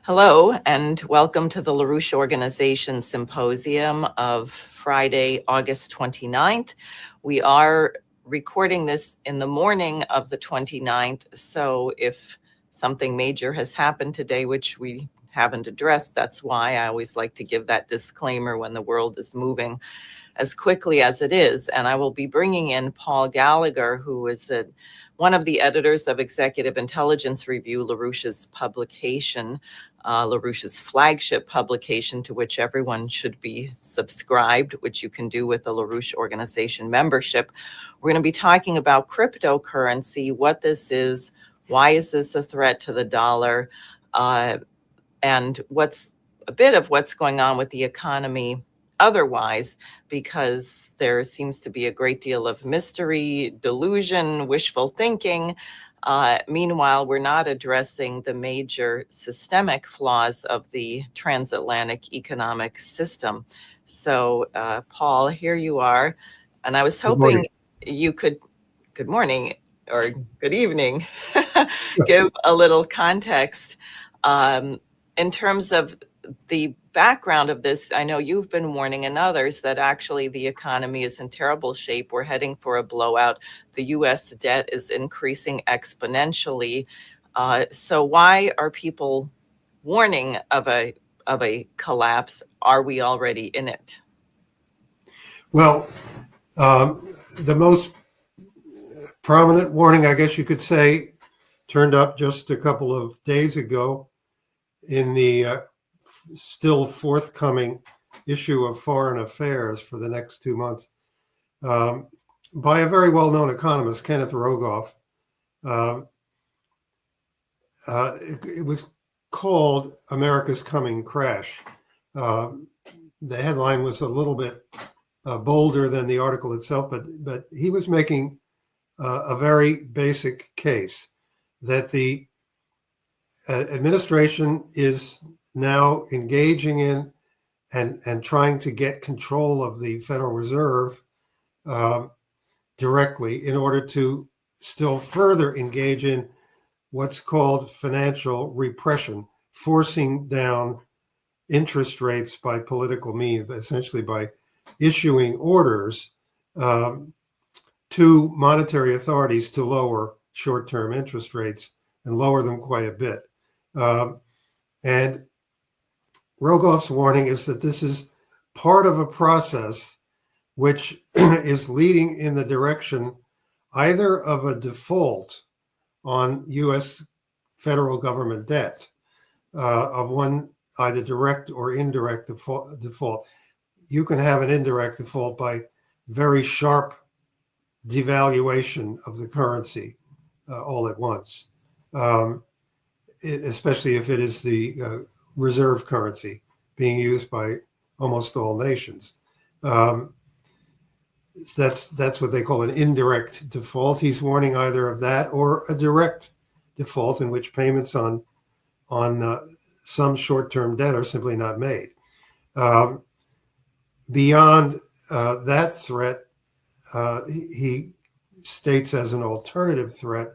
Hello, and welcome to the LaRouche Organization Symposium of Friday, August 29th. We are recording this in the morning of the 29th, so if something major has happened today, which we haven't addressed, that's why I always like to give that disclaimer when the world is moving as quickly as it is. And I will be bringing in Paul Gallagher, who is one of the editors of Executive Intelligence Review, LaRouche's publication, LaRouche's flagship publication, to which everyone should be subscribed, which you can do with the LaRouche Organization membership. We're going to be talking about cryptocurrency, what this is, why is this a threat to the dollar, and what's a bit of what's going on with the economy otherwise, because there seems to be a great deal of mystery, delusion, wishful thinking. Meanwhile, we're not addressing the major systemic flaws of the transatlantic economic system. So, Paul, here you are. And I was hoping you could, good morning or good evening, give a little context in terms of the background of this. I know you've been warning and others that actually the economy is in terrible shape. We're heading for a blowout. The US debt is increasing exponentially. So why are people warning of a collapse? Are we already in it? Well, the most prominent warning, I guess you could say, turned up just a couple of days ago in the still forthcoming issue of Foreign Affairs for the next 2 months by a very well-known economist, Kenneth Rogoff. It was called America's Coming Crash. The headline was a little bit bolder than the article itself, but he was making a very basic case that the administration is now engaging in and trying to get control of the Federal Reserve directly in order to still further engage in what's called financial repression, forcing down interest rates by political means, essentially by issuing orders to monetary authorities to lower short-term interest rates and lower them quite a bit. And Rogoff's warning is that this is part of a process which is leading in the direction either of a default on U.S. federal government debt, of one either direct or indirect default. You can have an indirect default by very sharp devaluation of the currency all at once, especially if it is the reserve currency being used by almost all nations. That's what they call an indirect default. He's warning either of that or a direct default in which payments on some short-term debt are simply not made. Beyond that threat, he states as an alternative threat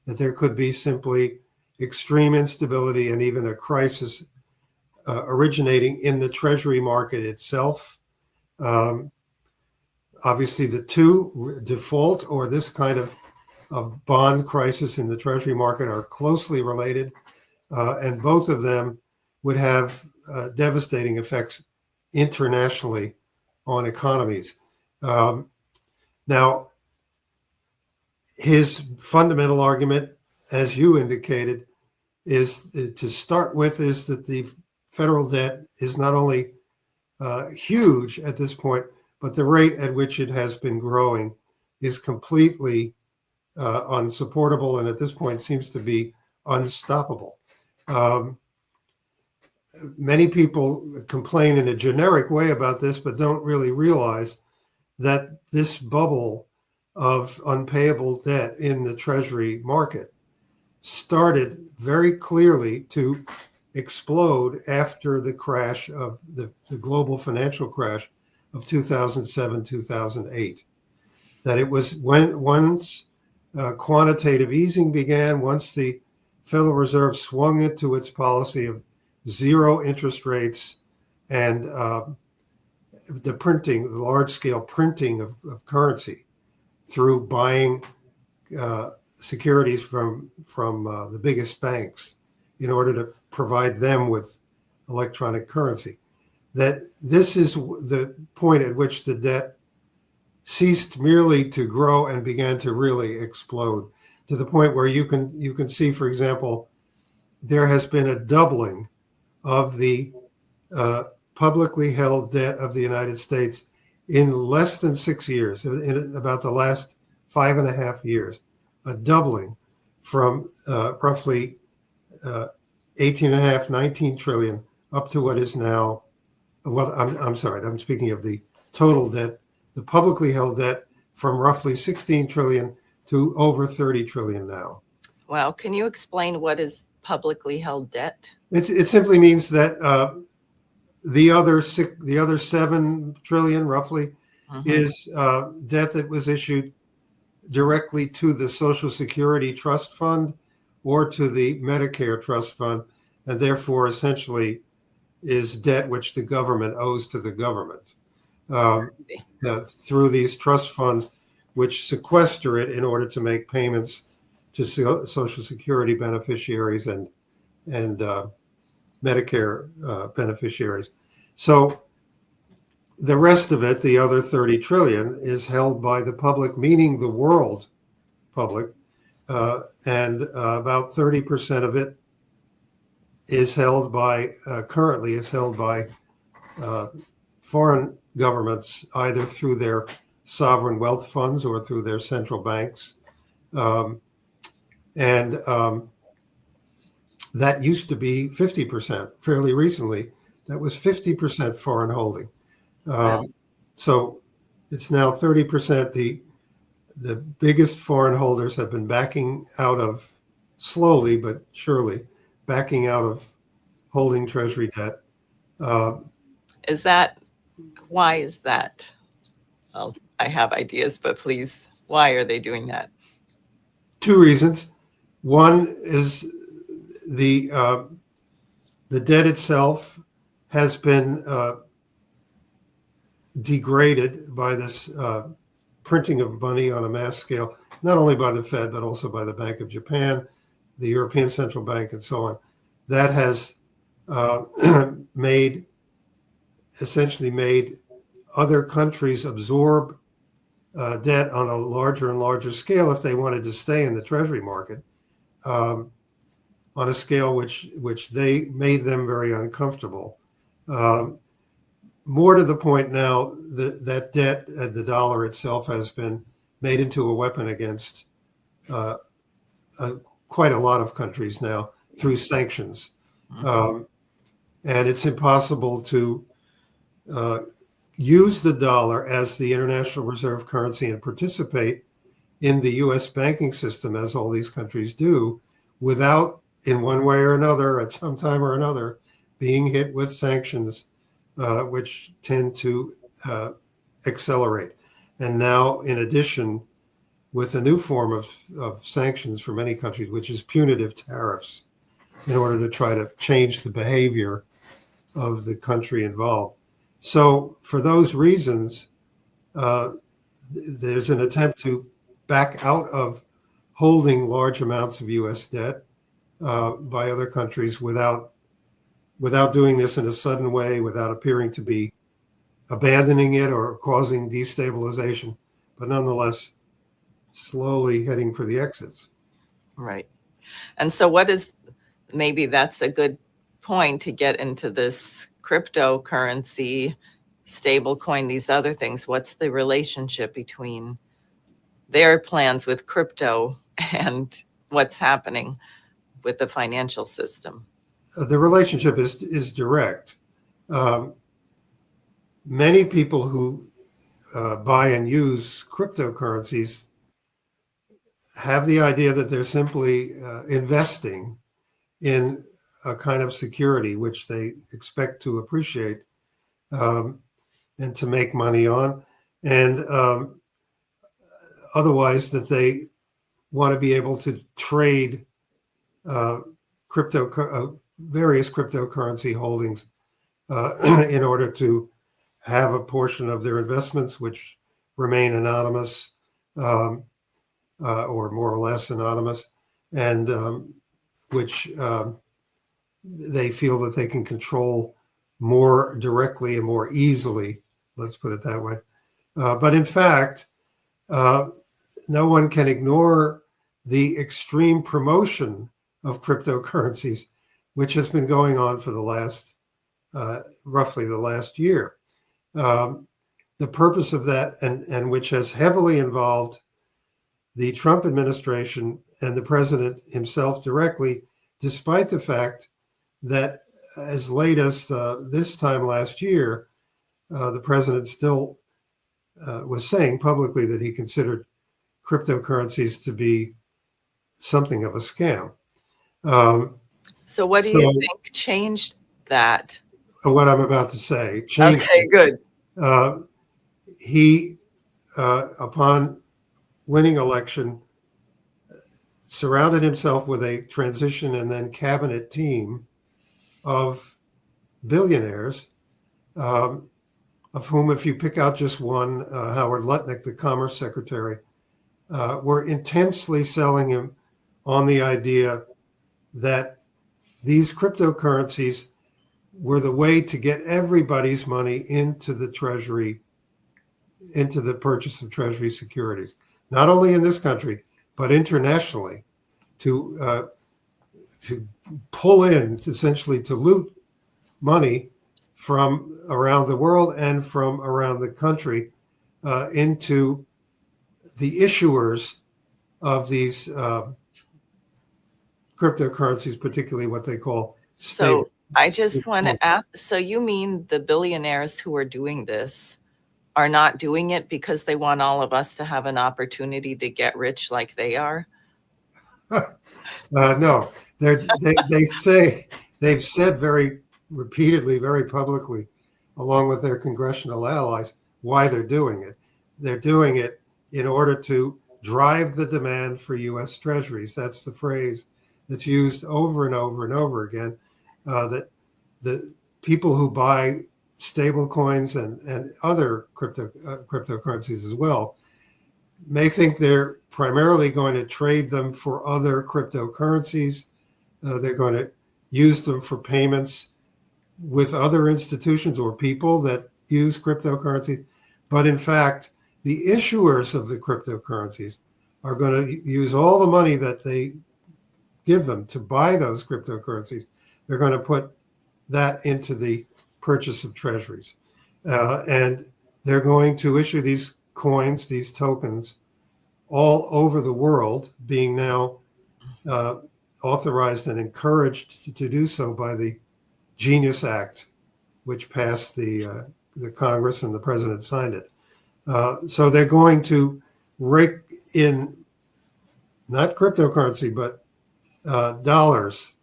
that there could be simply extreme instability and even a crisis originating in the Treasury market itself. Obviously, the two, default or this kind of bond crisis in the Treasury market, are closely related, and both of them would have devastating effects internationally on economies. Now, his fundamental argument, as you indicated, is to start with, is that the federal debt is not only huge at this point, but the rate at which it has been growing is completely unsupportable, and at this point seems to be unstoppable. Many people complain in a generic way about this, but don't really realize that this bubble of unpayable debt in the Treasury market started very clearly to explode after the crash of the global financial crash of 2007, 2008. That it was once quantitative easing began, once the Federal Reserve swung it to its policy of zero interest rates, and the large-scale printing of currency through buying securities from the biggest banks in order to provide them with electronic currency. That this is the point at which the debt ceased merely to grow and began to really explode, to the point where you can see, for example, there has been a doubling of the publicly held debt of the United States in less than 6 years, in about the last 5.5 years, a doubling from roughly 18.5, 19 trillion up to what is now, well, I'm sorry, I'm speaking of the total debt, the publicly held debt, from roughly 16 trillion to over 30 trillion now. Wow. Can you explain what is publicly held debt? It simply means that the other 7 trillion roughly is debt that was issued directly to the Social Security Trust Fund or to the Medicare Trust Fund, and therefore essentially is debt which the government owes to the government through these trust funds, which sequester it in order to make payments to Social Security beneficiaries and Medicare beneficiaries. So the rest of it, the other 30 trillion, is held by the public, meaning the world public, and about 30% of it is held by, currently is held by foreign governments, either through their sovereign wealth funds or through their central banks. That used to be 50% fairly recently. That was 50% foreign holding. Wow. So it's now 30%. The biggest foreign holders have been backing out of, slowly but surely, backing out of holding Treasury debt. Why is that? Well, I have ideas, but please, why are they doing that? Two reasons. One is the debt itself has been degraded by this printing of money on a mass scale, not only by the Fed, but also by the Bank of Japan, the European Central Bank, and so on. That has essentially made other countries absorb debt on a larger and larger scale if they wanted to stay in the Treasury market, on a scale which they made them very uncomfortable. More to the point now, that debt, the dollar itself, has been made into a weapon against quite a lot of countries now through sanctions. And it's impossible to use the dollar as the international reserve currency and participate in the U.S. banking system, as all these countries do, without, in one way or another, at some time or another, being hit with sanctions, which tend to accelerate. And now, in addition, with a new form of sanctions for many countries, which is punitive tariffs, in order to try to change the behavior of the country involved. So for those reasons, there's an attempt to back out of holding large amounts of U.S. debt by other countries without doing this in a sudden way, without appearing to be abandoning it or causing destabilization, but nonetheless slowly heading for the exits. Right. And so maybe that's a good point to get into this cryptocurrency, stablecoin, these other things. What's the relationship between their plans with crypto and what's happening with the financial system? The relationship is direct. Many people who buy and use cryptocurrencies have the idea that they're simply investing in a kind of security which they expect to appreciate and to make money on, and otherwise that they want to be able to trade various cryptocurrency holdings in order to have a portion of their investments which remain anonymous, or more or less anonymous, and which they feel that they can control more directly and more easily. Let's put it that way. But in fact, no one can ignore the extreme promotion of cryptocurrencies, which has been going on for the last, roughly the last year. The purpose of that, and which has heavily involved the Trump administration and the president himself directly, despite the fact that as late as this time last year, the president still was saying publicly that he considered cryptocurrencies to be something of a scam. So what do you think changed that? What I'm about to say changed. Okay, good. He, upon winning election, surrounded himself with a transition and then cabinet team of billionaires, of whom, if you pick out just one, Howard Lutnick, the Commerce Secretary, were intensely selling him on the idea that these cryptocurrencies were the way to get everybody's money into the Treasury, into the purchase of Treasury securities, not only in this country, but internationally, to pull in, essentially to loot money from around the world and from around the country into the issuers of these cryptocurrencies, particularly what they call stable. So I just want to ask, so you mean the billionaires who are doing this are not doing it because they want all of us to have an opportunity to get rich like they are? No, they've said very repeatedly, very publicly, along with their congressional allies, why they're doing it. They're doing it in order to drive the demand for U.S. Treasuries. That's the phrase that's used over and over and over again, that the people who buy stable coins and other cryptocurrencies as well may think they're primarily going to trade them for other cryptocurrencies. They're going to use them for payments with other institutions or people that use cryptocurrencies. But in fact, the issuers of the cryptocurrencies are going to use all the money that they give them to buy those cryptocurrencies. They're going to put that into the purchase of treasuries. And they're going to issue these coins, these tokens, all over the world, being now authorized and encouraged to do so by the Genius Act, which passed the Congress, and the president signed it. So they're going to rake in not cryptocurrency, but dollars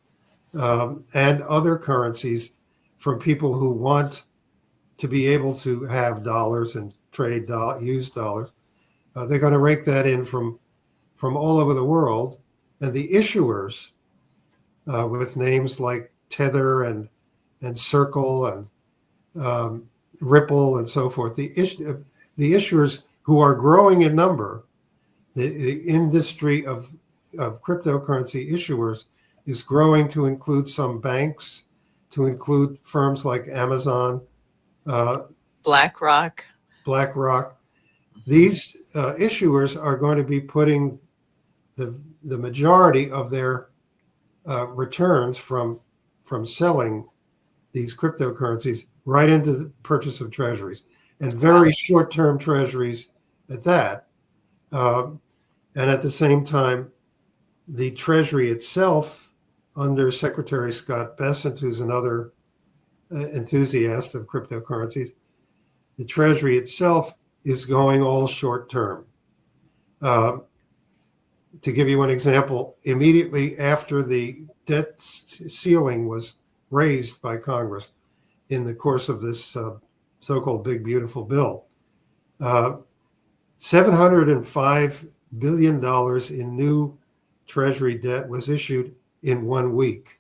and other currencies from people who want to be able to have dollars and trade use dollars. They're going to rake that in from all over the world, and the issuers with names like Tether and Circle and Ripple and so forth. The issuers who are growing in number, the industry of cryptocurrency issuers is growing to include some banks, to include firms like Amazon, BlackRock. These issuers are going to be putting the majority of their returns from selling these cryptocurrencies right into the purchase of treasuries, and very short-term treasuries at that. And at the same time, the Treasury itself, under Secretary Scott Bessent, who's another enthusiast of cryptocurrencies, the Treasury itself is going all short-term. To give you one example, immediately after the debt ceiling was raised by Congress in the course of this so-called Big Beautiful Bill, $705 billion in new Treasury debt was issued in 1 week.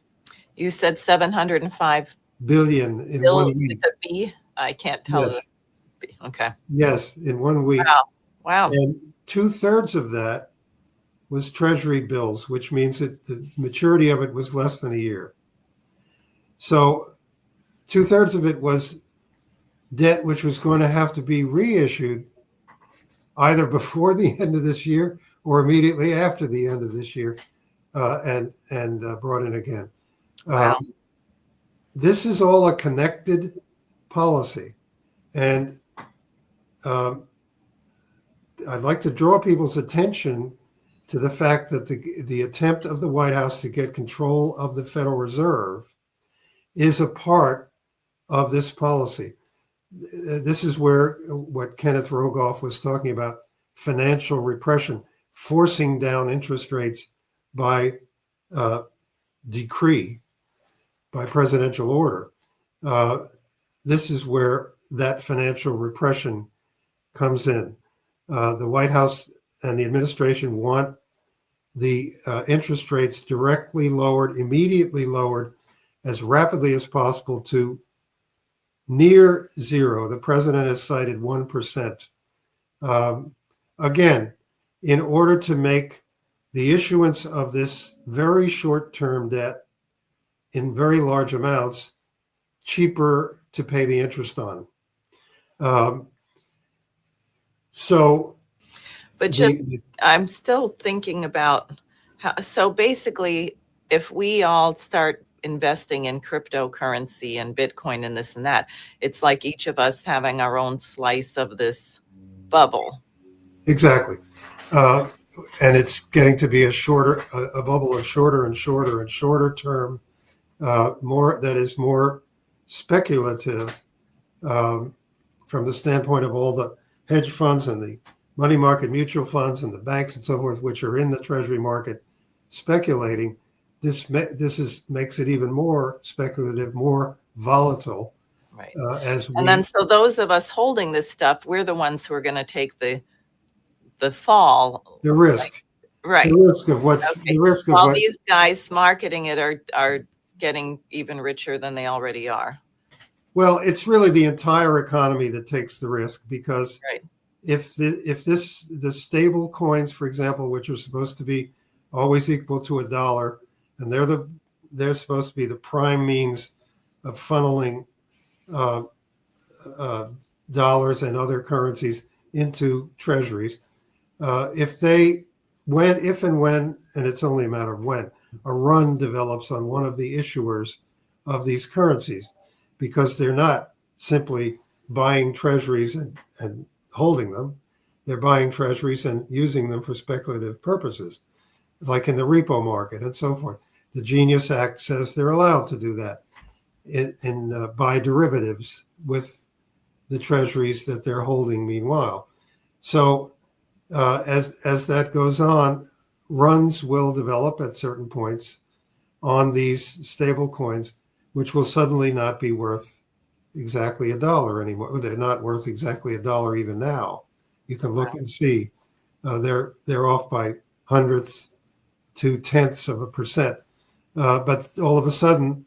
You said 705 billion in bill 1 with week. a B? I can't tell. Yes. Okay. Yes, in 1 week. Wow. Wow. And 2/3 of that was Treasury bills, which means that the maturity of it was less than a year. So 2/3 of it was debt which was going to have to be reissued either before the end of this year or immediately after the end of this year, and brought in again. Wow. This is all a connected policy, and I'd like to draw people's attention to the fact that the attempt of the White House to get control of the Federal Reserve is a part of this policy. This is where what Kenneth Rogoff was talking about, financial repression, forcing down interest rates by decree, by presidential order. This is where that financial repression comes in. The White House and the administration want the interest rates directly lowered, immediately lowered, as rapidly as possible to near zero. The president has cited 1%. Again, in order to make the issuance of this very short-term debt in very large amounts cheaper to pay the interest on. I'm still thinking about so basically, if we all start investing in cryptocurrency and Bitcoin and this and that, it's like each of us having our own slice of this bubble. Exactly. And it's getting to be a bubble of shorter and shorter and shorter term, more speculative from the standpoint of all the hedge funds and the money market mutual funds and the banks and so forth, which are in the Treasury market speculating. This makes it even more speculative, more volatile. Right. Then so those of us holding this stuff, we're the ones who are going to take the fall. The risk. Right. The risk of what's the risk of all what these guys marketing it are getting even richer than they already are. Well, it's really the entire economy that takes the risk, because right. if the stable coins, for example, which are supposed to be always equal to $1, and they're supposed to be the prime means of funneling dollars and other currencies into treasuries. If and when, and it's only a matter of when, a run develops on one of the issuers of these currencies, because they're not simply buying treasuries and holding them, they're buying treasuries and using them for speculative purposes, like in the repo market and so forth. The Genius Act says they're allowed to do that in buy derivatives with the treasuries that they're holding meanwhile. So as that goes on, runs will develop at certain points on these stable coins, which will suddenly not be worth exactly $1 anymore. They're not worth exactly $1 even now. You can look and see they're off by hundredths to tenths of a percent. But all of a sudden,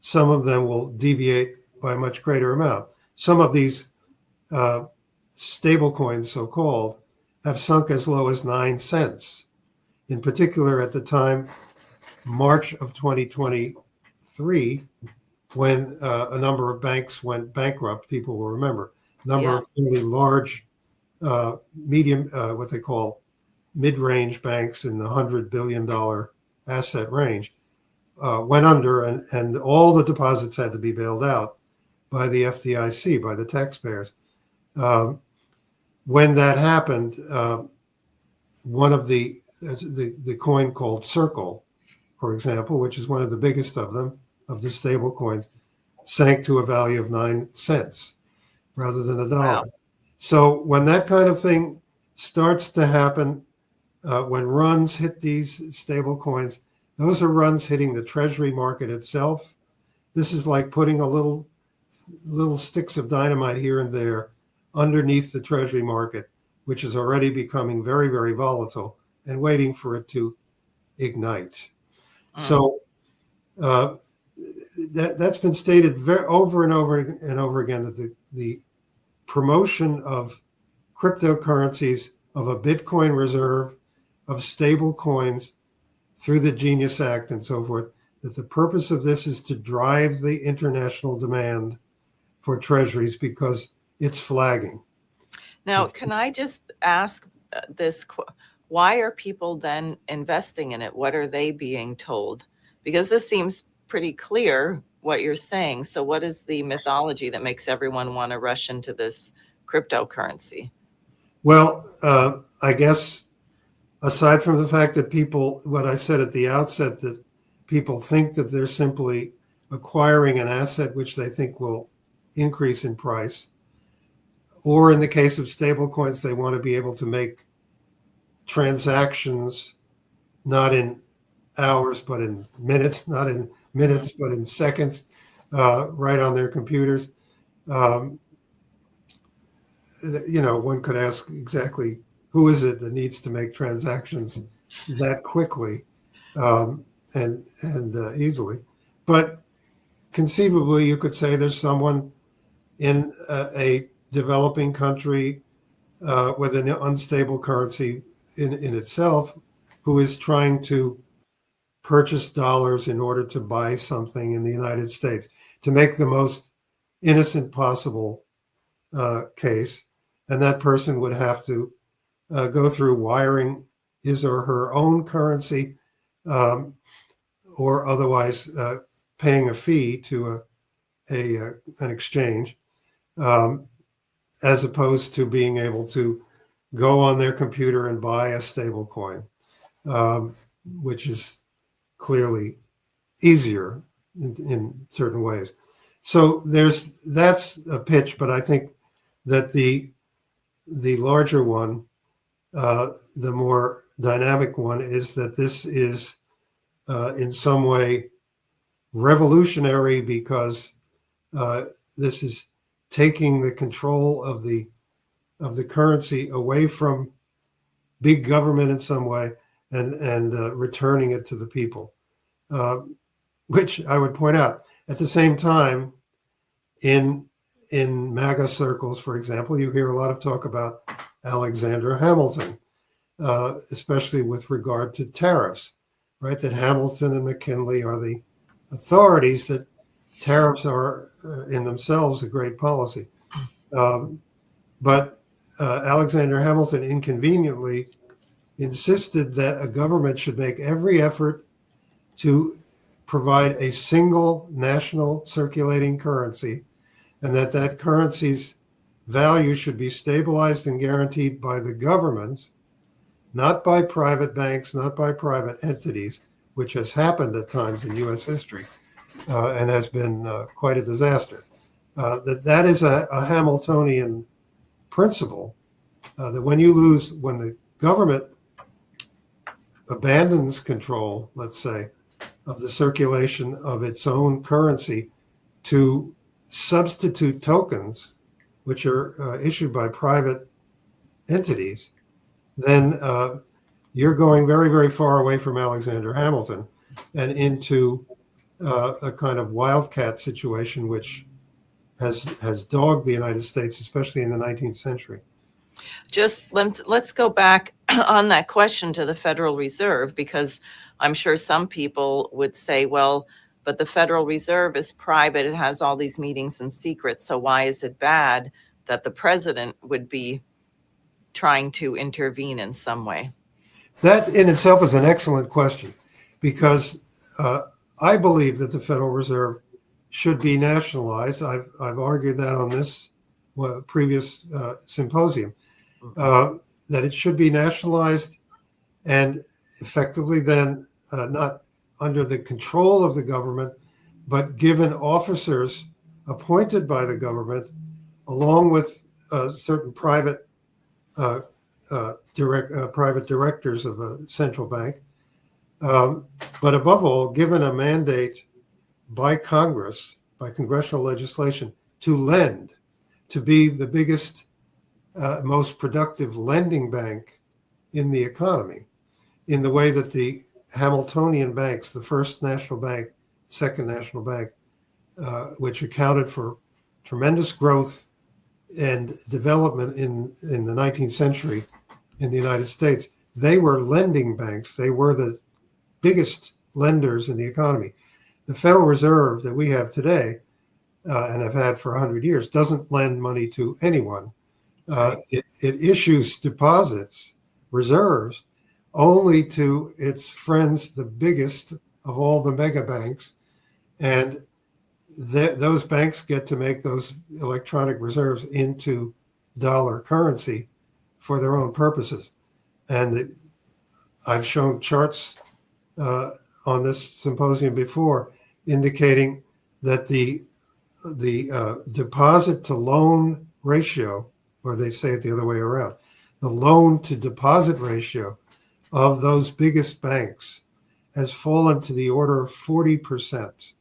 some of them will deviate by a much greater amount. Some of these stable coins, so-called, have sunk as low as 9 cents. In particular, at the time, March of 2023, when a number of banks went bankrupt, people will remember. A number of really large, medium, what they call mid-range banks in the $100 billion asset range went under, and all the deposits had to be bailed out by the FDIC, by the taxpayers. When that happened, one of the coin called Circle, for example, which is one of the biggest of them, of the stable coins, sank to a value of 9 cents rather than $1. Wow. So when that kind of thing starts to happen, when runs hit these stable coins, those are runs hitting the Treasury market itself. This is like putting a little sticks of dynamite here and there underneath the Treasury market, which is already becoming very, very volatile and waiting for it to ignite. So that's been stated over and over and over again, that the promotion of cryptocurrencies, of a Bitcoin reserve, of stable coins through the Genius Act and so forth, that the purpose of this is to drive the international demand for treasuries because it's flagging. Now, can I just ask why are people then investing in it? What are they being told? Because this seems pretty clear what you're saying. So what is the mythology that makes everyone want to rush into this cryptocurrency? Well, I guess aside from the fact that people, what I said at the outset, that people think that they're simply acquiring an asset which they think will increase in price, or in the case of stable coins, they want to be able to make transactions not in hours but in minutes, not in minutes but in seconds, right on their computers. One could ask exactly who is it that needs to make transactions that quickly and easily. But conceivably, you could say there's someone in a developing country with an unstable currency in itself who is trying to purchase dollars in order to buy something in the United States, to make the most innocent possible case. And that person would have to go through wiring his or her own currency or otherwise paying a fee to an exchange, as opposed to being able to go on their computer and buy a stable coin, which is clearly easier in certain ways. So that's a pitch, but I think that the larger one, the more dynamic one, is that this is in some way revolutionary because this is taking the control of the currency away from big government in some way and returning it to the people, which I would point out. At the same time, in MAGA circles, for example, you hear a lot of talk about Alexander Hamilton, especially with regard to tariffs, right? That Hamilton and McKinley are the authorities, that tariffs are in themselves a great policy. But Alexander Hamilton inconveniently insisted that a government should make every effort to provide a single national circulating currency, and that currency's value should be stabilized and guaranteed by the government, not by private banks, not by private entities, which has happened at times in U.S. history and has been quite a disaster. That is a Hamiltonian principle, that when the government abandons control, let's say, of the circulation of its own currency to substitute tokens, which are issued by private entities, then you're going very, very far away from Alexander Hamilton and into a kind of wildcat situation, which has dogged the United States, especially in the 19th century. Just let's go back on that question to the Federal Reserve, because I'm sure some people would say, well, but the Federal Reserve is private. It has all these meetings in secret. So why is it bad that the president would be trying to intervene in some way? That in itself is an excellent question, because I believe that the Federal Reserve should be nationalized. I've argued that on this previous symposium, that it should be nationalized and effectively then not under the control of the government, but given officers appointed by the government, along with certain private directors of a central bank, but above all, given a mandate by Congress, by congressional legislation, to lend, to be the biggest, most productive lending bank in the economy, in the way that the Hamiltonian banks, the First National Bank, Second National Bank, which accounted for tremendous growth and development in the 19th century in the United States, they were lending banks. They were the biggest lenders in the economy. The Federal Reserve that we have today and have had for 100 years doesn't lend money to anyone. It issues deposits, reserves, only to its friends, the biggest of all the mega banks. And those banks get to make those electronic reserves into dollar currency for their own purposes. And I've shown charts on this symposium before indicating that the deposit to loan ratio, or they say it the other way around, the loan to deposit ratio of those biggest banks has fallen to the order of 40%,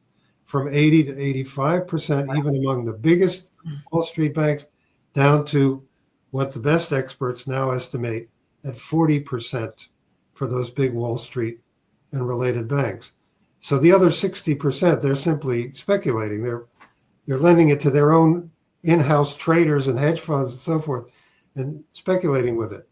from 80 to 85%, even among the biggest Wall Street banks, down to what the best experts now estimate at 40% for those big Wall Street and related banks. So the other 60%, they're simply speculating. They're lending it to their own in-house traders and hedge funds and so forth, and speculating with it.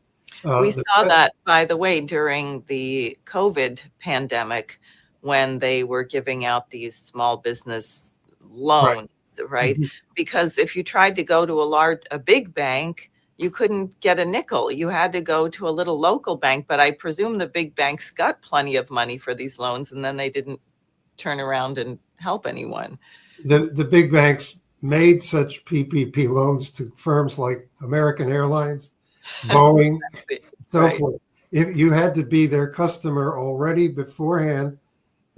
We saw that, by the way, during the COVID pandemic, when they were giving out these small business loans, right? Mm-hmm. Because if you tried to go to a big bank, you couldn't get a nickel. You had to go to a little local bank. But I presume the big banks got plenty of money for these loans, and then they didn't turn around and help anyone. The big banks made such PPP loans to firms like American Airlines, Boeing, so forth. If you had to be their customer already beforehand,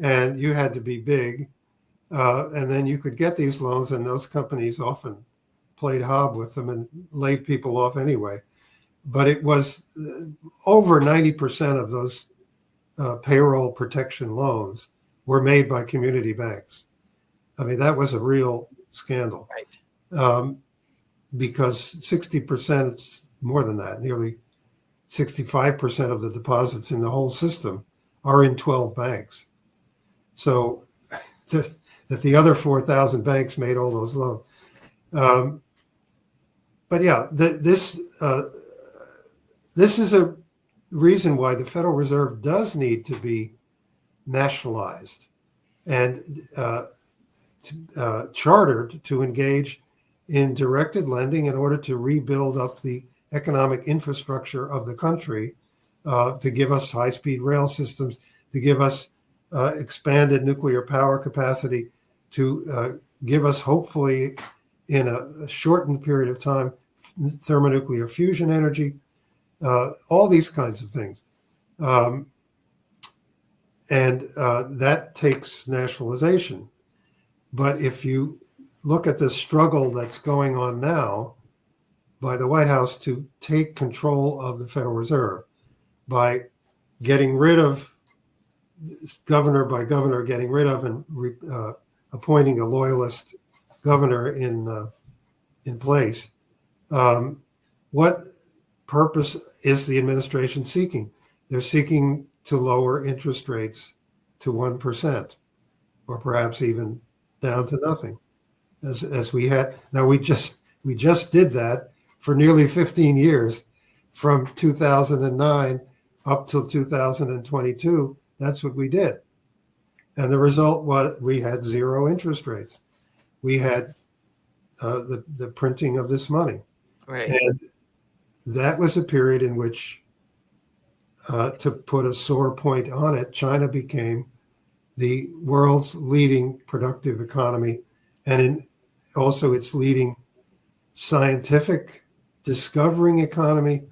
and you had to be big, and then you could get these loans, and those companies often played hob with them and laid people off anyway. But it was over 90% of those payroll protection loans were made by community banks. I mean, that was a real scandal. Right. Because 60%, more than that, nearly 65% of the deposits in the whole system are in 12 banks. So that the other 4,000 banks made all those loans. But yeah, this is a reason why the Federal Reserve does need to be nationalized and chartered to engage in directed lending in order to rebuild up the economic infrastructure of the country, to give us high-speed rail systems, to give us expanded nuclear power capacity, to give us, hopefully, in a shortened period of time, thermonuclear fusion energy, all these kinds of things. And that takes nationalization. But if you look at the struggle that's going on now by the White House to take control of the Federal Reserve, by getting rid of, governor by governor, getting rid of and appointing a loyalist governor in place, what purpose is the administration seeking? They're seeking to lower interest rates to 1%, or perhaps even down to nothing, as we had. Now we just did that for nearly 15 years, from 2009 up till 2022. That's what we did, and the result was we had zero interest rates. We had the printing of this money, right? And that was a period in which, to put a sore point on it, China became the world's leading productive economy, and also its leading scientific discovering economy,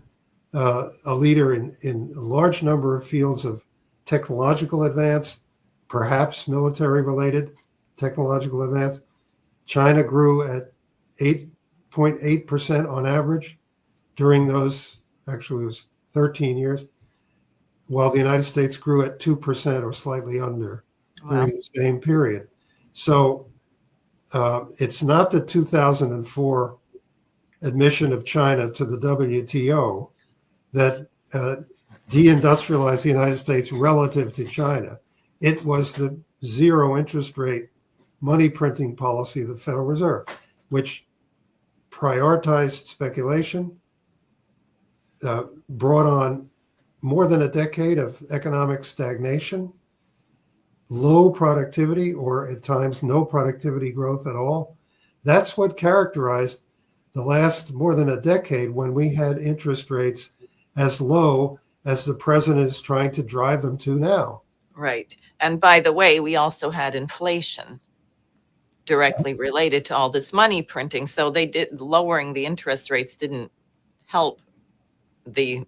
a leader in a large number of fields of technological advance, perhaps military-related technological advance. China grew at 8.8% on average during those, actually it was 13 years, while the United States grew at 2% or slightly under during the same period. So it's not the 2004 admission of China to the WTO that deindustrialized the United States relative to China. It was the zero interest rate money printing policy of the Federal Reserve, which prioritized speculation, brought on more than a decade of economic stagnation, low productivity, or at times no productivity growth at all. That's what characterized the last more than a decade when we had interest rates as low as the president is trying to drive them to now. Right. And by the way, we also had inflation directly related to all this money printing. So lowering the interest rates didn't help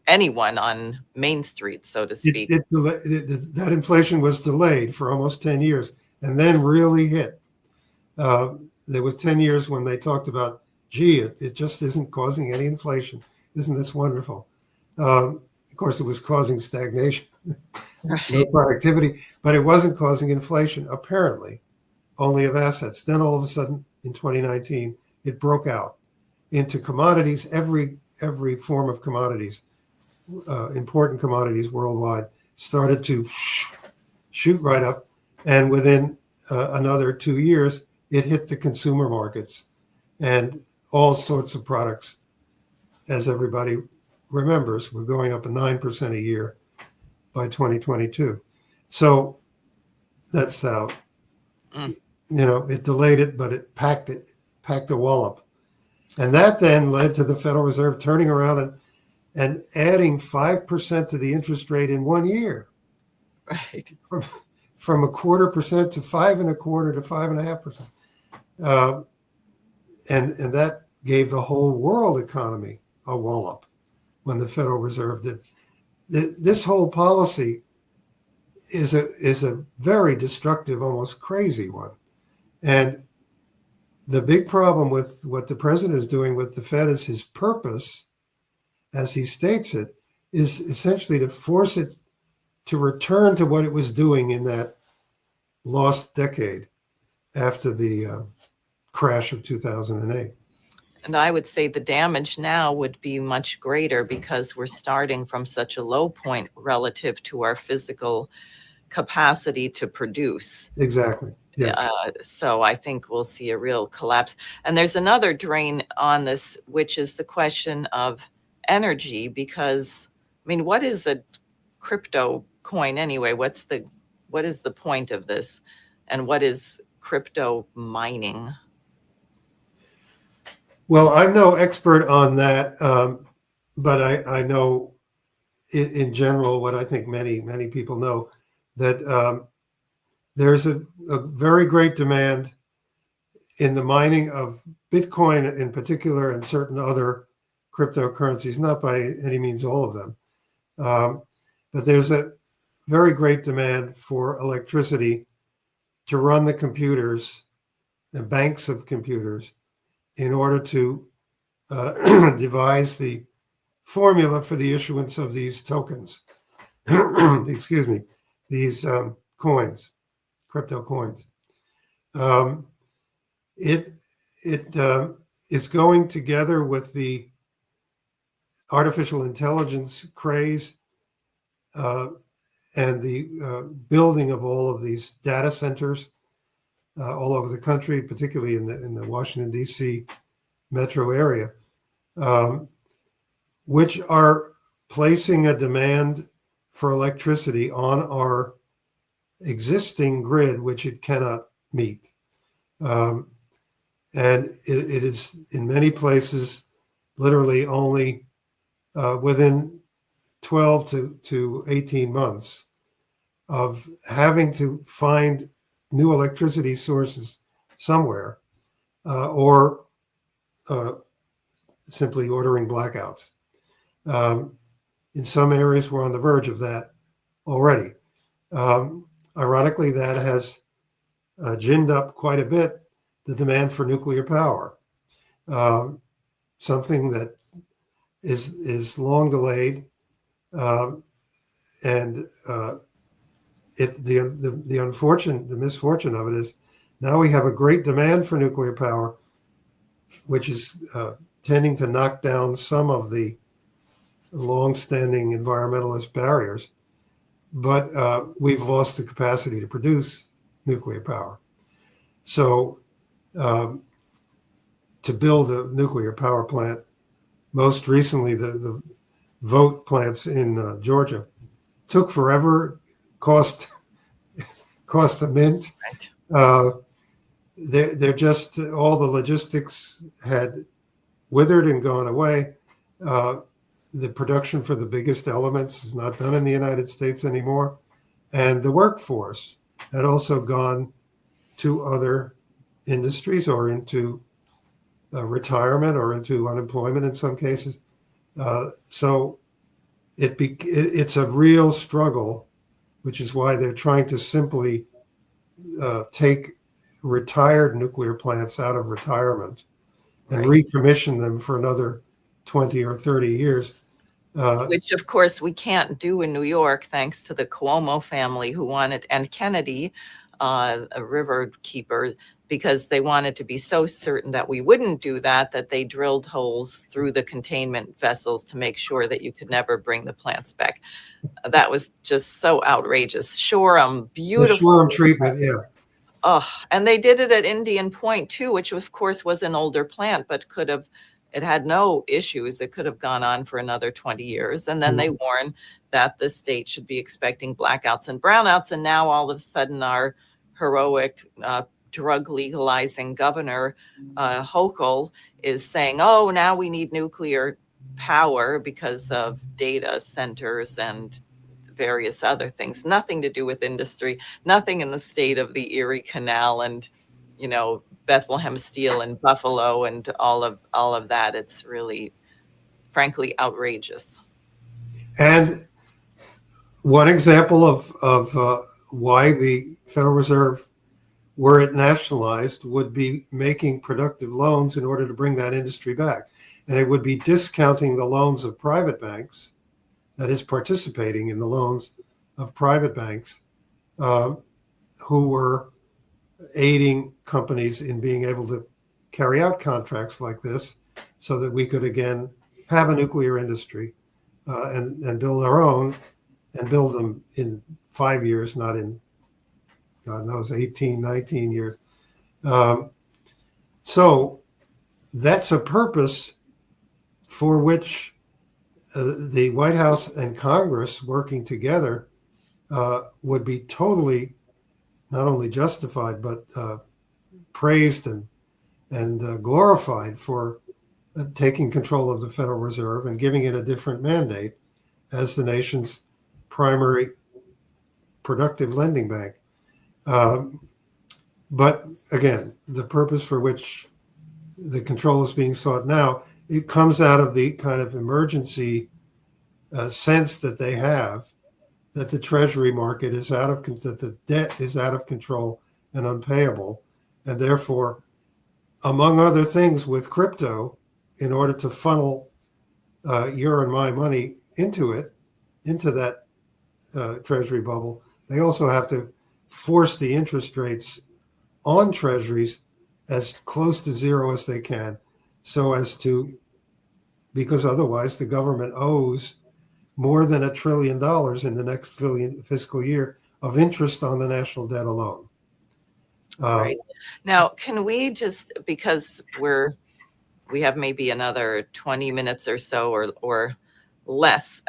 anyone on Main Street, so to speak. That inflation was delayed for almost 10 years and then really hit. There was 10 years when they talked about, gee, it just isn't causing any inflation. Isn't this wonderful? Of course, it was causing stagnation, Right. no productivity, but it wasn't causing inflation, apparently, only of assets. Then all of a sudden, in 2019, it broke out into commodities, every form of commodities, important commodities worldwide, started to shoot right up. And within another 2 years, it hit the consumer markets and all sorts of products. As everybody remembers, we're going up 9% a year by 2022. So that's how, it delayed it, but it packed a wallop. And that then led to the Federal Reserve turning around and adding 5% to the interest rate in 1 year. Right. From 0.25% to 5.25% to 5.5%. And that gave the whole world economy a wallop when the Federal Reserve did. This whole policy is a very destructive, almost crazy one. And the big problem with what the president is doing with the Fed is his purpose, as he states it, is essentially to force it to return to what it was doing in that lost decade after the crash of 2008. And I would say the damage now would be much greater because we're starting from such a low point relative to our physical capacity to produce. Exactly. Yes. So I think we'll see a real collapse. And there's another drain on this, which is the question of energy, because, I mean, what is a crypto coin anyway? What is the point of this? And what is crypto mining? Well, I'm no expert on that, but I know in general what I think many people know, that there's a very great demand in the mining of Bitcoin in particular and certain other cryptocurrencies, not by any means all of them. But there's a very great demand for electricity to run the computers, the banks of computers, in order to devise the formula for the issuance of these tokens. Excuse me, these coins, crypto coins. It is going together with the artificial intelligence craze and the building of all of these data centers all over the country, particularly in the Washington, D.C. metro area, which are placing a demand for electricity on our existing grid, which it cannot meet. And it is in many places literally only within 12 to 18 months of having to find new electricity sources somewhere, or simply ordering blackouts. In some areas, we're on the verge of that already. Ironically, that has ginned up quite a bit the demand for nuclear power, something that is long delayed, and the misfortune of it is now we have a great demand for nuclear power, which is tending to knock down some of the long-standing environmentalist barriers, but we've lost the capacity to produce nuclear power. So to build a nuclear power plant, most recently the Vote plants in Georgia, took forever, cost a mint. Right. They're just, all the logistics had withered and gone away. The production for the biggest elements is not done in the United States anymore. And the workforce had also gone to other industries or into retirement or into unemployment in some cases. So it's a real struggle, which is why they're trying to simply take retired nuclear plants out of retirement and recommission them for another 20 or 30 years. Which, of course, we can't do in New York, thanks to the Cuomo family who wanted, and Kennedy, a river keeper, because they wanted to be so certain that we wouldn't do that, that they drilled holes through the containment vessels to make sure that you could never bring the plants back. That was just so outrageous. Shoreham, beautiful. The Shoreham treatment, yeah. Oh, and they did it at Indian Point too, which of course was an older plant, but it had no issues. It could have gone on for another 20 years. And then they warned that the state should be expecting blackouts and brownouts. And now all of a sudden our heroic drug legalizing governor, Hochul, is saying, oh, now we need nuclear power because of data centers and various other things, nothing to do with industry, nothing in the state of the Erie Canal and, Bethlehem Steel and Buffalo and all of that. It's really, frankly, outrageous. And one example of why the Federal Reserve, were it nationalized, would be making productive loans in order to bring that industry back. And it would be discounting the loans of private banks, that is, participating in the loans of private banks who were aiding companies in being able to carry out contracts like this, so that we could again have a nuclear industry and build our own, and build them in 5 years, not in, God knows, 18, 19 years. So that's a purpose for which the White House and Congress working together would be totally not only justified, but praised and glorified for taking control of the Federal Reserve and giving it a different mandate as the nation's primary productive lending bank. But again, the purpose for which the control is being sought now, it comes out of the kind of emergency sense that they have that the Treasury market is that the debt is out of control and unpayable, and therefore, among other things, with crypto, in order to funnel your and my money into that Treasury bubble, they also have to force the interest rates on Treasuries as close to zero as they can, so as to, because otherwise the government owes more than $1 trillion in the next fiscal year of interest on the national debt alone. Right. Now, can we just, because we have maybe another 20 minutes or so or less,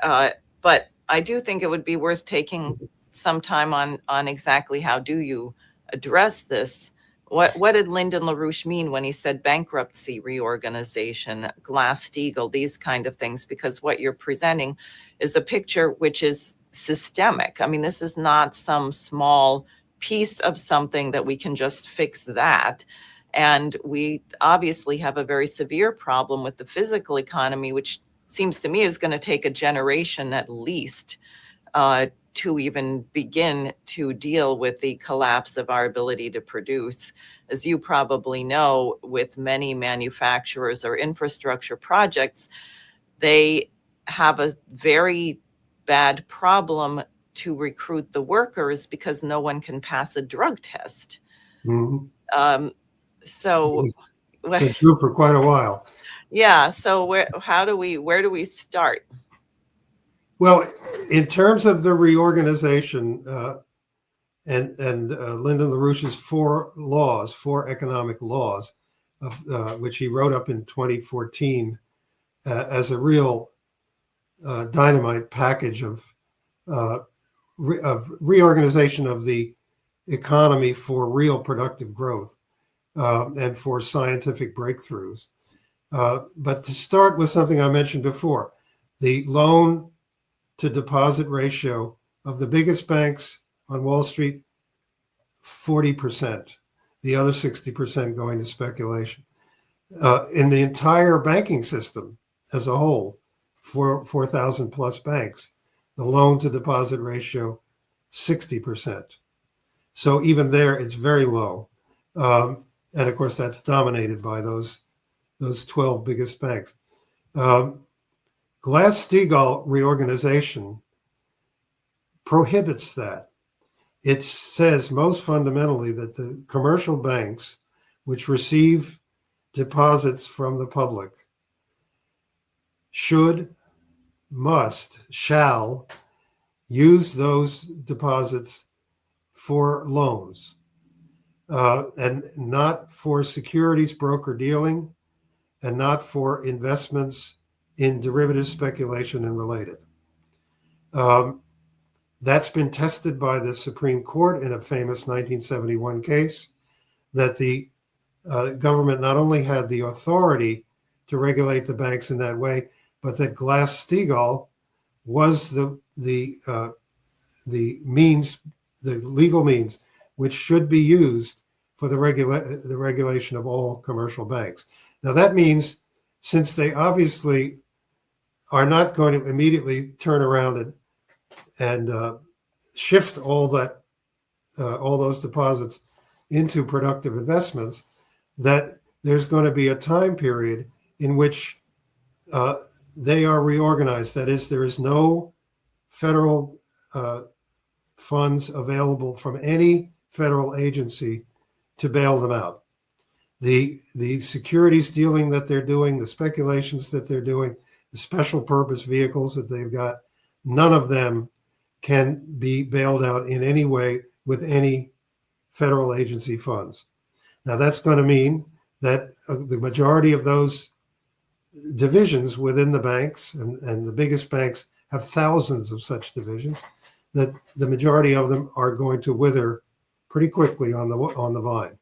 but I do think it would be worth taking some time on exactly how do you address this. What did Lyndon LaRouche mean when he said bankruptcy, reorganization, Glass-Steagall, these kind of things? Because what you're presenting is a picture which is systemic. I mean, this is not some small piece of something that we can just fix that. And we obviously have a very severe problem with the physical economy, which seems to me is going to take a generation at least to even begin to deal with the collapse of our ability to produce. As you probably know, with many manufacturers or infrastructure projects, they have a very bad problem to recruit the workers because no one can pass a drug test. Mm-hmm. So it's been true for quite a while. Yeah. So where do we start? Well, in terms of the reorganization, and Lyndon LaRouche's four economic laws, which he wrote up in 2014 as a real dynamite package of reorganization of the economy for real productive growth and for scientific breakthroughs. But to start with something I mentioned before, the loan to deposit ratio of the biggest banks on Wall Street, 40%, the other 60% going to speculation. In the entire banking system as a whole, 4,000 plus banks, the loan to deposit ratio, 60%. So even there, it's very low. And of course, that's dominated by those 12 biggest banks. Glass-Steagall reorganization prohibits that. It says most fundamentally that the commercial banks, which receive deposits from the public, shall use those deposits for loans and not for securities broker dealing and not for investments in derivative speculation and related. That's been tested by the Supreme Court in a famous 1971 case that the government not only had the authority to regulate the banks in that way, but that Glass-Steagall was the means, the legal means, which should be used for the regulation of all commercial banks. Now that means, since they obviously are not going to immediately turn around and shift all those deposits into productive investments, that there's going to be a time period in which they are reorganized. That is, there is no federal funds available from any federal agency to bail them out. The securities dealing that they're doing, the speculations that they're doing, the special purpose vehicles that they've got, none of them can be bailed out in any way with any federal agency funds. Now that's going to mean that the majority of those divisions within the banks, and the biggest banks have thousands of such divisions, that the majority of them are going to wither pretty quickly on the vine.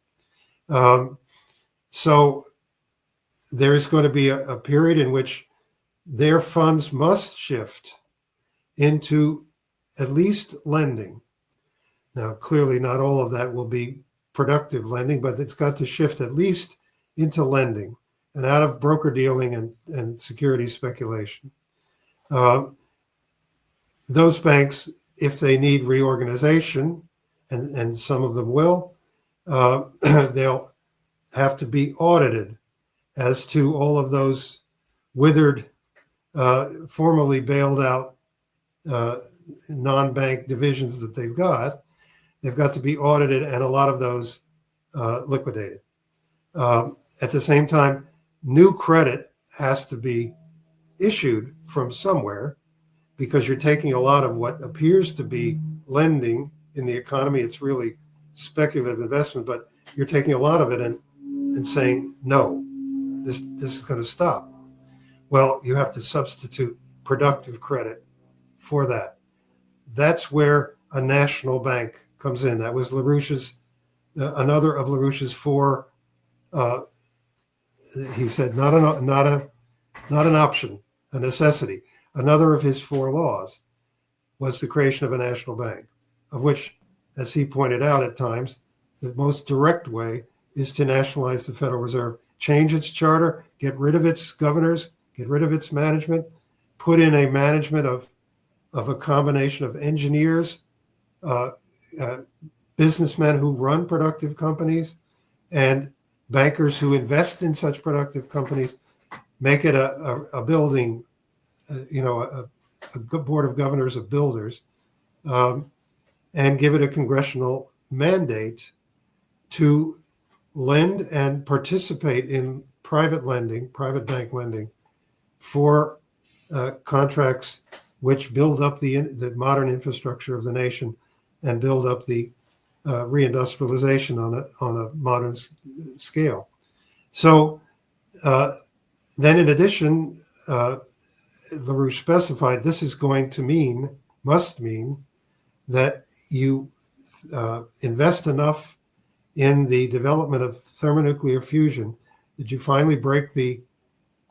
So there's going to be a period in which their funds must shift into at least lending. Now, clearly not all of that will be productive lending, but it's got to shift at least into lending and out of broker dealing and security speculation. Those banks, if they need reorganization, and some of them will, they'll have to be audited as to all of those withered, formerly bailed out non-bank divisions that they've got. They've got to be audited, and a lot of those liquidated. At the same time, new credit has to be issued from somewhere, because you're taking a lot of what appears to be lending in the economy. It's really speculative investment, but you're taking a lot of it and saying, no, this is going to stop. Well, you have to substitute productive credit for that. That's where a national bank comes in. That was LaRouche's, another of LaRouche's four. He said not an option, a necessity. Another of his four laws was the creation of a national bank, of which, as he pointed out at times, the most direct way is to nationalize the Federal Reserve, change its charter, get rid of its governors, get rid of its management, put in a management of a combination of engineers, businessmen who run productive companies, and bankers who invest in such productive companies, make it a building, a board of governors of builders, and give it a congressional mandate to lend and participate in private lending, private bank lending, for contracts which build up the modern infrastructure of the nation and build up the reindustrialization on a modern scale. So then, in addition, LaRouche specified this is going to must mean that you invest enough in the development of thermonuclear fusion that you finally break the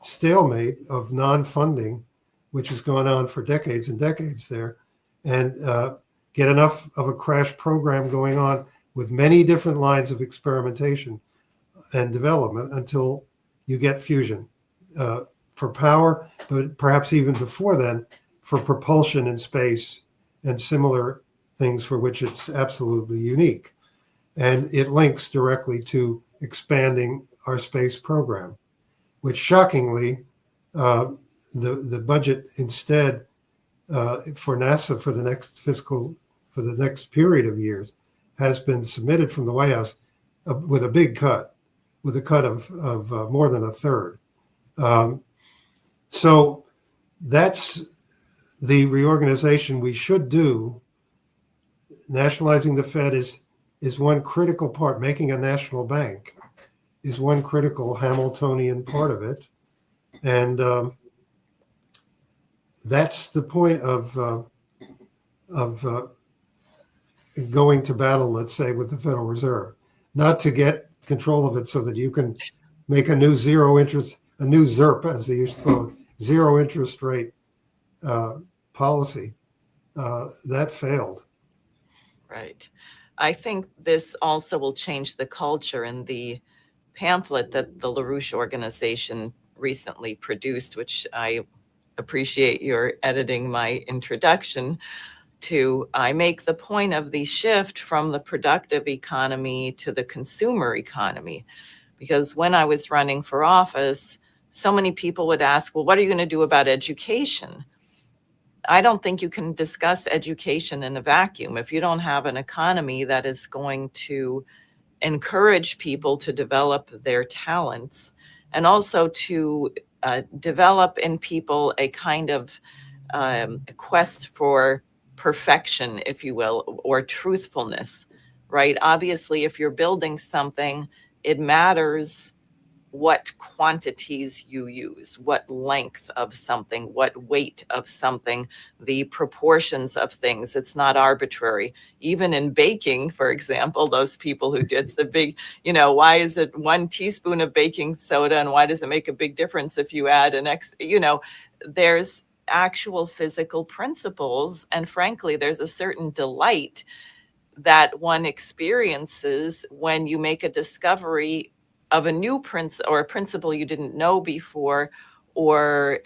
stalemate of non-funding, which has gone on for decades and decades there, and get enough of a crash program going on with many different lines of experimentation and development until you get fusion for power, but perhaps even before then for propulsion in space and similar things for which it's absolutely unique. And it links directly to expanding our space program, which shockingly, the budget instead for NASA for the next period of years has been submitted from the White House with a big cut, with a cut of more than a third. So that's the reorganization we should do. Nationalizing the Fed is one critical part. Making a national bank is one critical Hamiltonian part of it. And that's the point of going to battle, let's say, with the Federal Reserve, not to get control of it so that you can make a new a new ZIRP, as they used to call it, zero interest rate policy. That failed. Right. I think this also will change the culture. In the pamphlet that the LaRouche organization recently produced, which I appreciate your editing my introduction to, I make the point of the shift from the productive economy to the consumer economy. Because when I was running for office, so many people would ask, well, what are you going to do about education? I don't think you can discuss education in a vacuum. If you don't have an economy that is going to encourage people to develop their talents and also to develop in people a kind of quest for perfection, if you will, or truthfulness, right? Obviously, if you're building something, it matters what quantities you use, what length of something, what weight of something, the proportions of things. It's not arbitrary. Even in baking, for example, those people who did the big, why is it 1 teaspoon of baking soda and why does it make a big difference if you add there's actual physical principles. And frankly, there's a certain delight that one experiences when you make a discovery of a new principle or a principle you didn't know before, or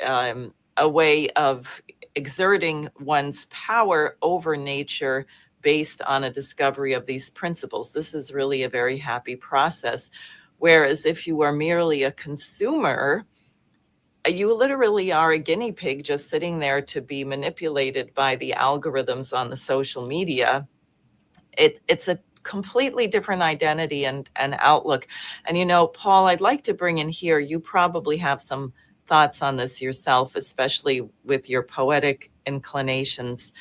a way of exerting one's power over nature based on a discovery of these principles. This is really a very happy process. Whereas if you are merely a consumer, you literally are a guinea pig just sitting there to be manipulated by the algorithms on the social media. It's a completely different identity and outlook. And, Paul, I'd like to bring in here, you probably have some thoughts on this yourself, especially with your poetic inclinations.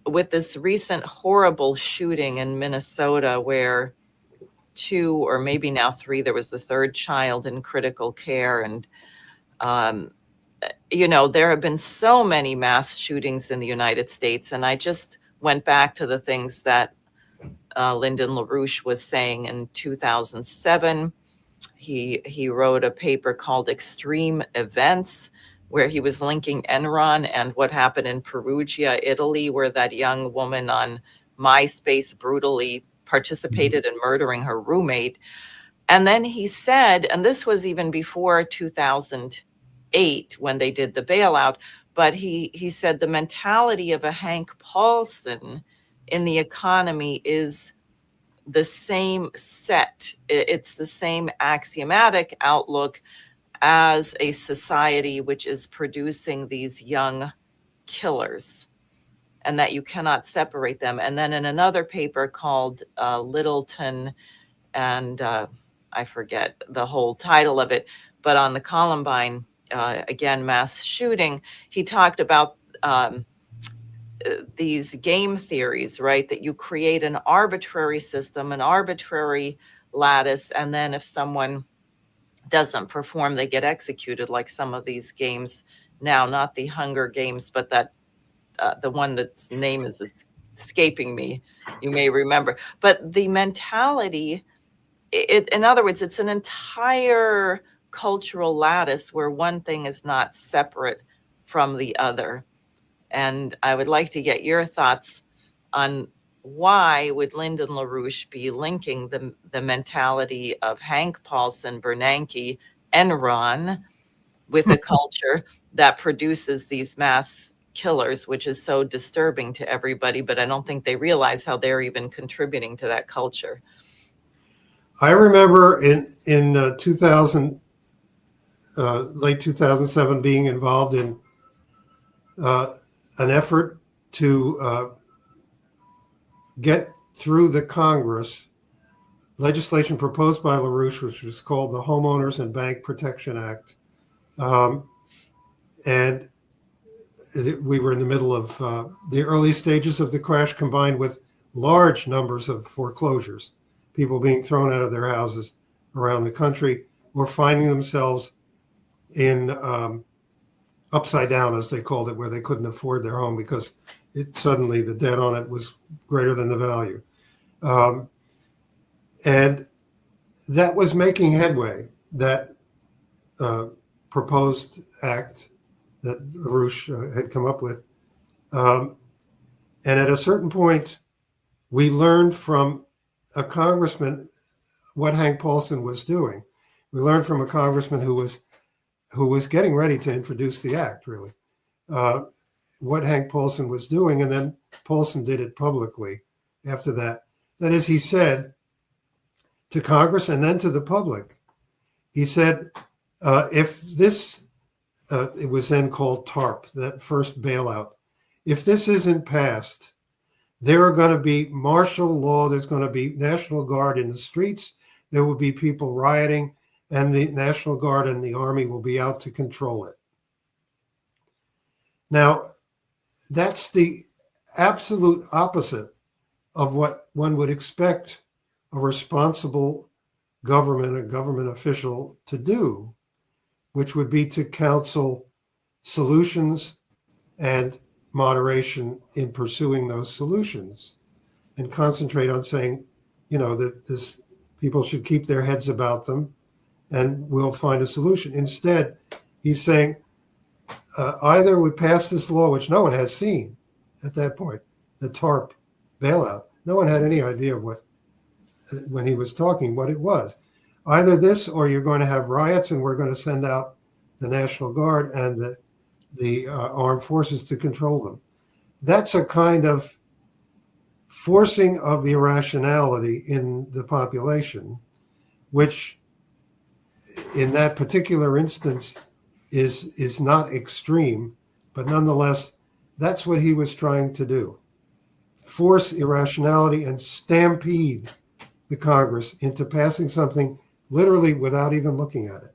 With this recent horrible shooting in Minnesota where 2 or maybe now 3, there was the 3rd child in critical care. And, there have been so many mass shootings in the United States. And I just went back to the things that Lyndon LaRouche was saying in 2007. He wrote a paper called Extreme Events, where he was linking Enron and what happened in Perugia, Italy, where that young woman on MySpace brutally participated in murdering her roommate. And then he said, and this was even before 2008 when they did the bailout, but he said the mentality of a Hank Paulson in the economy is the same set. It's the same axiomatic outlook as a society which is producing these young killers, and that you cannot separate them. And then in another paper called Littleton, and I forget the whole title of it, but on the Columbine, again, mass shooting, he talked about these game theories, right? That you create an arbitrary system, an arbitrary lattice, and then if someone doesn't perform, they get executed, like some of these games now, not the Hunger Games, but that the one that's name is escaping me, you may remember. But the mentality, in other words, it's an entire cultural lattice where one thing is not separate from the other. And I would like to get your thoughts on why would Lyndon LaRouche be linking the mentality of Hank Paulson, Bernanke, Enron with a culture that produces these mass killers, which is so disturbing to everybody, but I don't think they realize how they're even contributing to that culture. I remember in 2000, late 2007, being involved in an effort to get through the Congress legislation proposed by LaRouche, which was called the Homeowners and Bank Protection Act. And we were in the middle of the early stages of the crash, combined with large numbers of foreclosures, people being thrown out of their houses around the country or finding themselves in upside down, as they called it, where they couldn't afford their home because suddenly the debt on it was greater than the value. And that was making headway, that proposed act that LaRouche had come up with. And at a certain point, we learned from a congressman what Hank Paulson was doing. We learned from a congressman who was getting ready to introduce the act, really, what Hank Paulson was doing. And then Paulson did it publicly after that. That is, he said to Congress and then to the public, he said, if this, it was then called TARP, that first bailout, if this isn't passed, there are going to be martial law, there's going to be National Guard in the streets, there will be people rioting, and the National Guard and the Army will be out to control it. Now, that's the absolute opposite of what one would expect a responsible government, a government official to do, which would be to counsel solutions and moderation in pursuing those solutions and concentrate on saying, that this people should keep their heads about them and we'll find a solution. Instead, he's saying either we pass this law, which no one has seen at that point, the TARP bailout. No one had any idea when he was talking, what it was. Either this or you're going to have riots and we're going to send out the National Guard and the armed forces to control them. That's a kind of forcing of irrationality in the population, which in that particular instance is not extreme, but nonetheless, that's what he was trying to do. Force irrationality and stampede the Congress into passing something literally without even looking at it,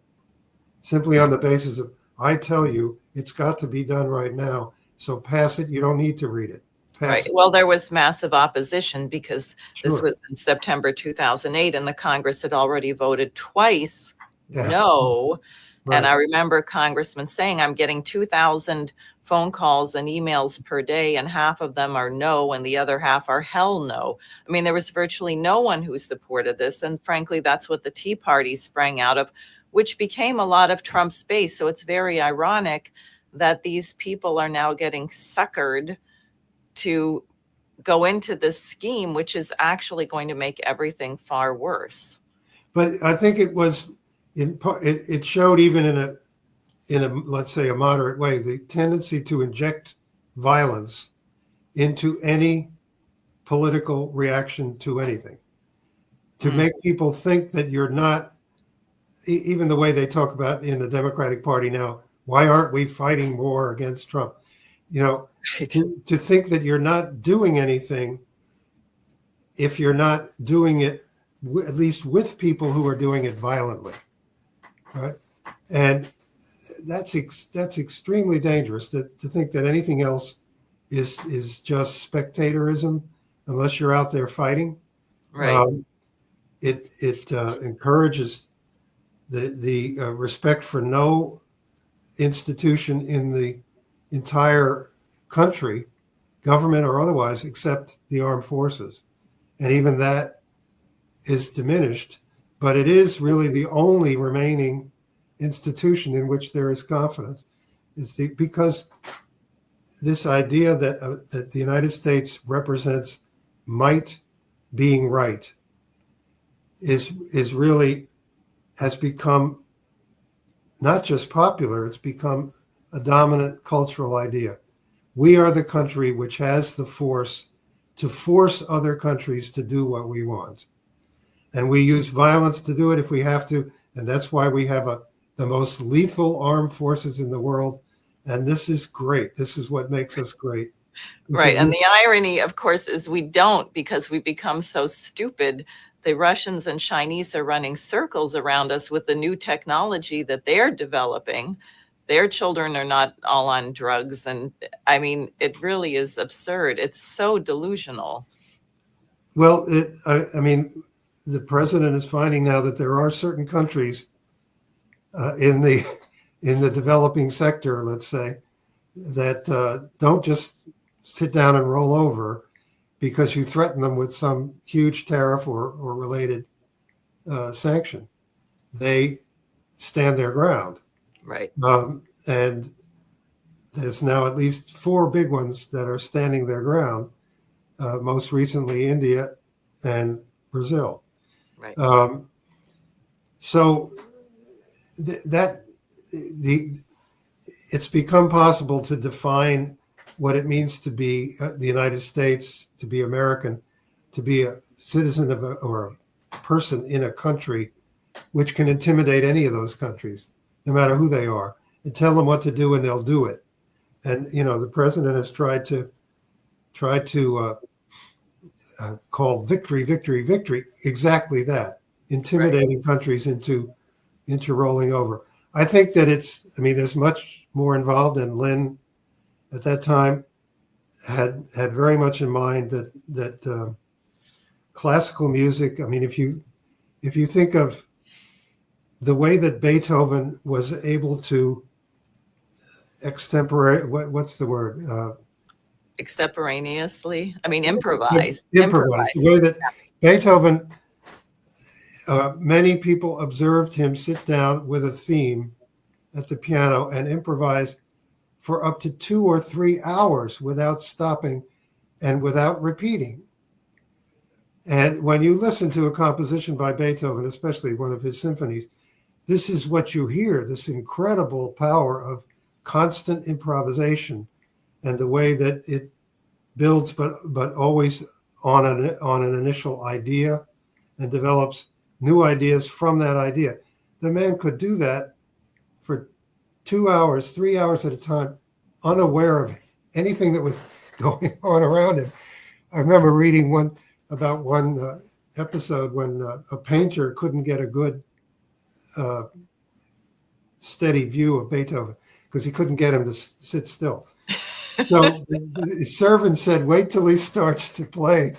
simply on the basis of, I tell you, it's got to be done right now, so pass it, you don't need to read it. Right. Well, there was massive opposition because this Sure. was in September 2008, and the Congress had already voted twice no. Right. And I remember congressmen saying, I'm getting 2,000 phone calls and emails per day, and half of them are no, and the other half are hell no. I mean, there was virtually no one who supported this. And frankly, that's what the Tea Party sprang out of, which became a lot of Trump's base. So it's very ironic that these people are now getting suckered to go into this scheme, which is actually going to make everything far worse. But I think it was it showed even in a let's say a moderate way the tendency to inject violence into any political reaction to anything, to make people think that you're not, even the way they talk about in the Democratic Party now, why aren't we fighting more against Trump? To think that you're not doing anything if you're not doing it at least with people who are doing it violently, right? And that's extremely dangerous, to think that anything else is just spectatorism, unless you're out there fighting. Right. It encourages the respect for no institution in the entire country, government or otherwise, except the armed forces. And even that is diminished, but it is really the only remaining institution in which there is confidence. Because this idea that the United States represents might being right is really has become not just popular, it's become a dominant cultural idea. We are the country which has the force to force other countries to do what we want. And we use violence to do it if we have to. And that's why we have the most lethal armed forces in the world. And this is great. This is what makes us great. Right. And the irony, of course, is we don't, because we become so stupid. The Russians and Chinese are running circles around us with the new technology that they're developing. Their children are not all on drugs. And I mean, it really is absurd. It's so delusional. Well, I mean, the president is finding now that there are certain countries in the developing sector, let's say, that don't just sit down and roll over because you threaten them with some huge tariff or related sanction. They stand their ground. Right. And there's now at least 4 big ones that are standing their ground. Most recently, India and Brazil. Right. So it's become possible to define what it means to be the United States, to be American, to be a citizen of or a person in a country, which can intimidate any of those countries, no matter who they are, and tell them what to do, and they'll do it. And the president has tried to call victory, victory, victory, exactly that, intimidating Right. countries into rolling over. I think that there's much more involved, and Lynn at that time had very much in mind that classical music. I mean, if you think of the way that Beethoven was able to extemporate, what's the word? Extemporaneously. I mean, improvise. Improvise. The way that Beethoven, many people observed him sit down with a theme at the piano and improvise for up to 2 or 3 hours without stopping and without repeating. And when you listen to a composition by Beethoven, especially one of his symphonies, this is what you hear, this incredible power of constant improvisation and the way that it builds, but always on an initial idea and develops new ideas from that idea. The man could do that for 2 hours, 3 hours at a time, unaware of anything that was going on around him. I remember reading one episode when a painter couldn't get a good steady view of Beethoven because he couldn't get him to sit still. So the servant said, "Wait till he starts to play."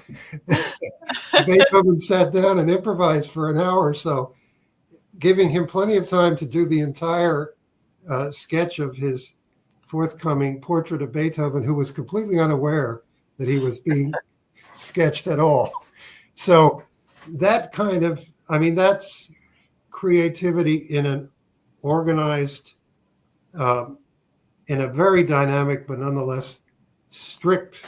Beethoven sat down and improvised for an hour or so, giving him plenty of time to do the entire sketch of his forthcoming portrait of Beethoven, who was completely unaware that he was being sketched at all. So that that's creativity in an organized, in a very dynamic, but nonetheless strictly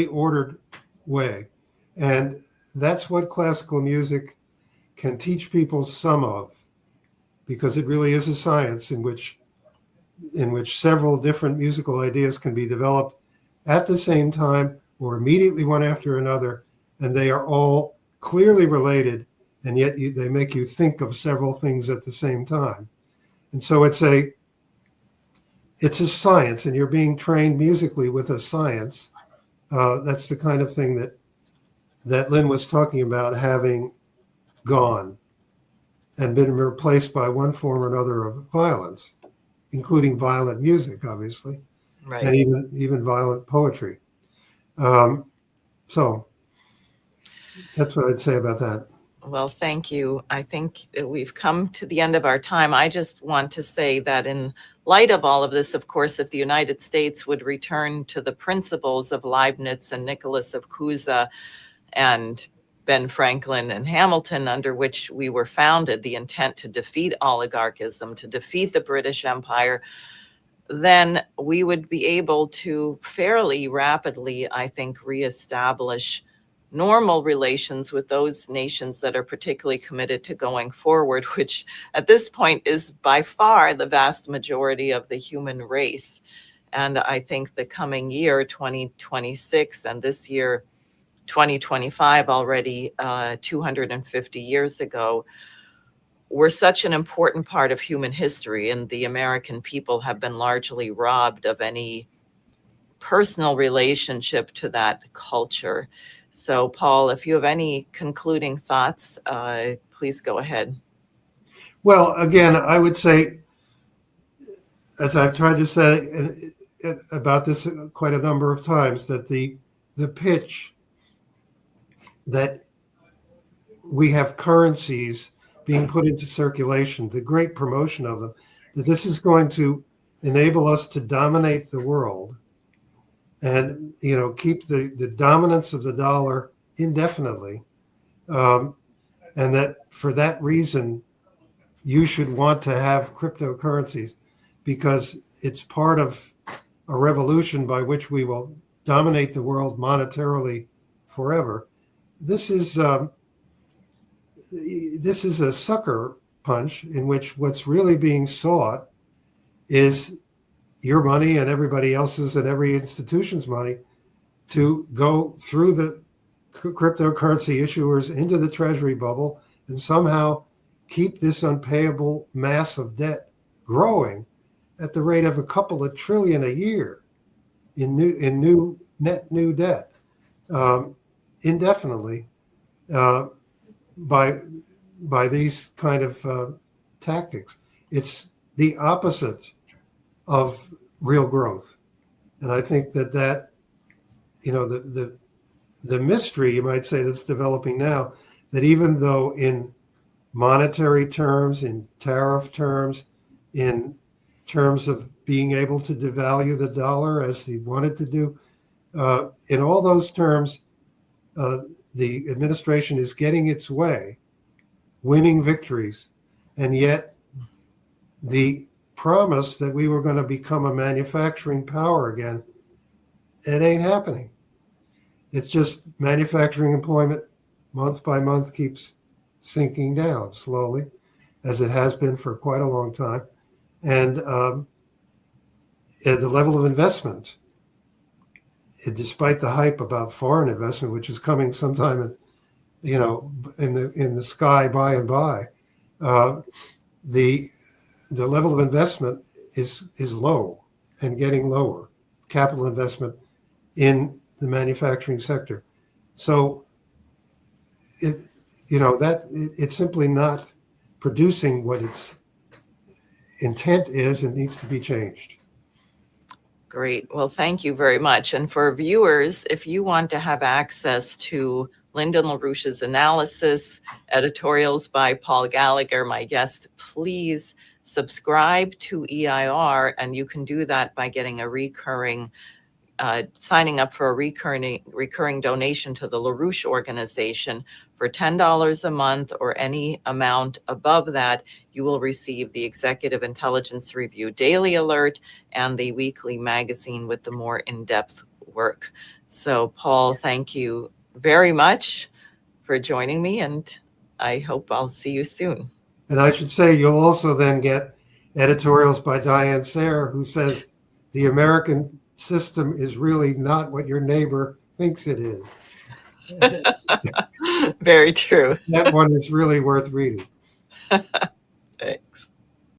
ordered way. And that's what classical music can teach people some of, because it really is a science in which several different musical ideas can be developed at the same time or immediately one after another, and they are all clearly related, and yet they make you think of several things at the same time. And so it's a science, and you're being trained musically with a science. That's the kind of thing that Lynn was talking about, having gone and been replaced by one form or another of violence, including violent music, obviously. and even violent poetry. So that's what I'd say about that. Well, thank you. I think that we've come to the end of our time. I just want to say that in light of all of this, of course, if the United States would return to the principles of Leibniz and Nicholas of Cusa and Ben Franklin and Hamilton, under which we were founded, the intent to defeat oligarchism, to defeat the British Empire, then we would be able to fairly rapidly, I think, reestablish normal relations with those nations that are particularly committed to going forward, which at this point is by far the vast majority of the human race. And I think the coming year, 2026, and this year, 2025, already 250 years ago, were such an important part of human history, and the American people have been largely robbed of any personal relationship to that culture. So, Paul, if you have any concluding thoughts, please go ahead. Well, again, I would say, as I've tried to say about this quite a number of times, that the pitch that we have currencies being put into circulation, the great promotion of them, that this is going to enable us to dominate the world and, keep the dominance of the dollar indefinitely. And that for that reason, you should want to have cryptocurrencies, because it's part of a revolution by which we will dominate the world monetarily forever. This is a sucker punch in which what's really being sought is your money and everybody else's and every institution's money to go through the cryptocurrency issuers into the Treasury bubble and somehow keep this unpayable mass of debt growing at the rate of a couple of trillion a year in net new debt indefinitely by these kind of tactics. It's the opposite of real growth, and I think that the mystery, you might say, that's developing now, that even though in monetary terms, in tariff terms, in terms of being able to devalue the dollar as he wanted to do, in all those terms, the administration is getting its way, winning victories, and yet the promise that we were going to become a manufacturing power again, it ain't happening. It's just manufacturing employment month by month keeps sinking down slowly, as it has been for quite a long time. And at the level of investment, despite the hype about foreign investment, which is coming sometime in the sky by and by, the level of investment is low and getting lower. Capital investment in the manufacturing sector. So it's simply not producing what its intent is and needs to be changed. Great. Well, thank you very much. And for viewers, if you want to have access to Lyndon LaRouche's analysis, editorials by Paul Gallagher, my guest, please subscribe to EIR, and you can do that by getting a signing up for a recurring donation to the LaRouche organization. For $10 a month or any amount above that, you will receive the Executive Intelligence Review Daily Alert and the weekly magazine with the more in-depth work. So, Paul, thank you very much for joining me, and I hope I'll see you soon. And I should say, you'll also then get editorials by Diane Sayre, who says the American system is really not what your neighbor thinks it is. Very true. That one is really worth reading.